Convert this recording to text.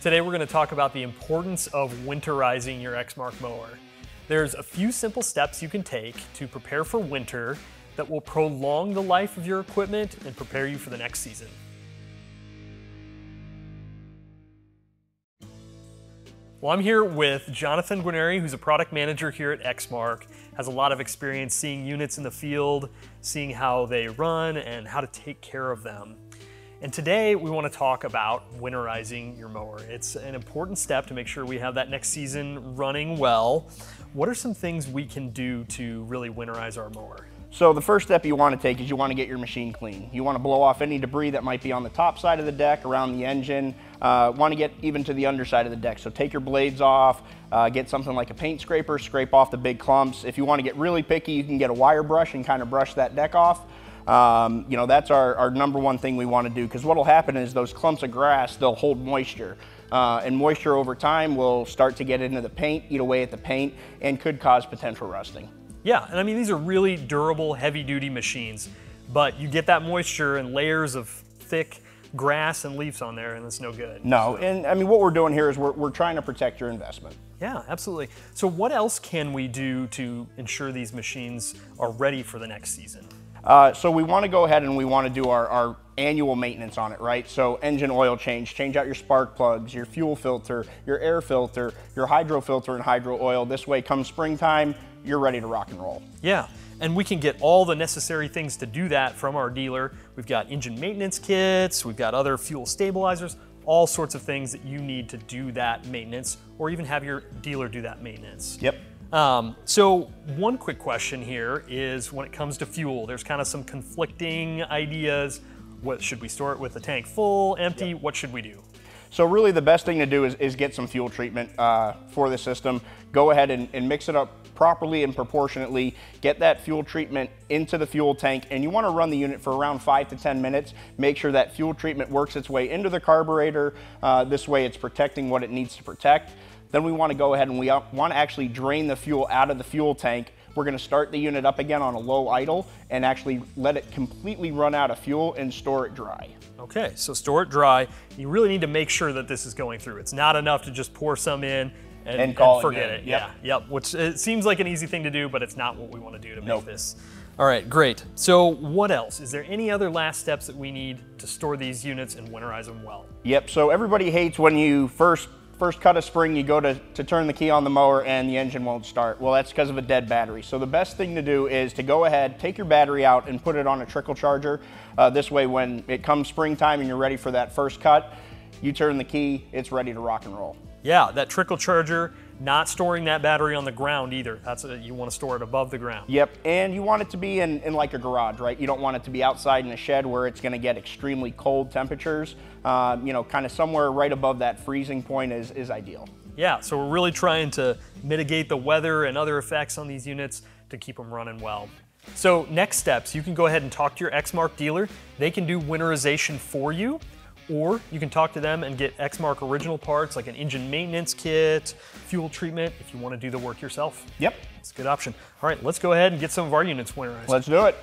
Today we're going to talk about the importance of winterizing your Exmark mower. There's a few simple steps you can take to prepare for winter that will prolong the life of your equipment and prepare you for the next season. Well, I'm here with Jonathan Guarneri, who's a product manager here at Exmark, has a lot of experience seeing units in the field, seeing how they run and how to take care of them. And today we want to talk about winterizing your mower. It's an important step to make sure we have that next season running well. What are some things we can do to really winterize our mower? So the first step you want to take is you want to get your machine clean. You want to blow off any debris that might be on the top side of the deck, around the engine. Want to get even to the underside of the deck. So take your blades off, get something like a paint scraper, scrape off the big clumps. If you want to get really picky, you can get a wire brush and kind of brush that deck off. That's our number one thing we want to do, because what will happen is those clumps of grass, they'll hold moisture. And moisture over time will start to get into the paint, eat away at the paint, and could cause potential rusting. Yeah, and I mean, these are really durable, heavy-duty machines, but you get that moisture and layers of thick grass and leaves on there, and it's no good. No, and I mean, what we're doing here is we're trying to protect your investment. Yeah, absolutely. So what else can we do to ensure these machines are ready for the next season? So we want to go ahead and we want to do our annual maintenance on it, right? So engine oil change out your spark plugs, your fuel filter, your air filter, your hydro filter and hydro oil. This way, come springtime, you're ready to rock and roll. Yeah, and we can get all the necessary things to do that from our dealer. We've got engine maintenance kits, we've got other fuel stabilizers, all sorts of things that you need to do that maintenance, or even have your dealer do that maintenance. Yep. So one quick question here is, when it comes to fuel, there's kind of some conflicting ideas. What should we store it with, the tank full, empty? Yep. What should we do? So really the best thing to do is get some fuel treatment for the system. Go ahead and mix it up properly and proportionately. Get that fuel treatment into the fuel tank, and you want to run the unit for around 5 to 10 minutes. Make sure that fuel treatment works its way into the carburetor. This way it's protecting what it needs to protect. Then we want to go ahead and we want to actually drain the fuel out of the fuel tank. We're going to start the unit up again on a low idle and actually let it completely run out of fuel and store it dry. Okay, so store it dry. You really need to make sure that this is going through. It's not enough to just pour some in and forget it. Yep. Yeah, which it seems like an easy thing to do, but it's not what we want to do to make this. All right, great. So what else? Is there any other last steps that we need to store these units and winterize them well? Yep, so everybody hates when you first cut a spring, you go to turn the key on the mower and the engine won't start. Well, that's because of a dead battery. So the best thing to do is to go ahead, take your battery out and put it on a trickle charger. This way, when it comes springtime and you're ready for that first cut, you turn the key, it's ready to rock and roll. Yeah, that trickle charger, not storing that battery on the ground either. You want to store it above the ground. Yep, and you want it to be in like a garage, right? You don't want it to be outside in a shed where it's going to get extremely cold temperatures. Kind of somewhere right above that freezing point is ideal. Yeah, so we're really trying to mitigate the weather and other effects on these units to keep them running well. So next steps, you can go ahead and talk to your Exmark dealer. They can do winterization for you. Or you can talk to them and get Exmark original parts like an engine maintenance kit, fuel treatment, if you want to do the work yourself. Yep. It's a good option. All right, let's go ahead and get some of our units winterized. Let's do it.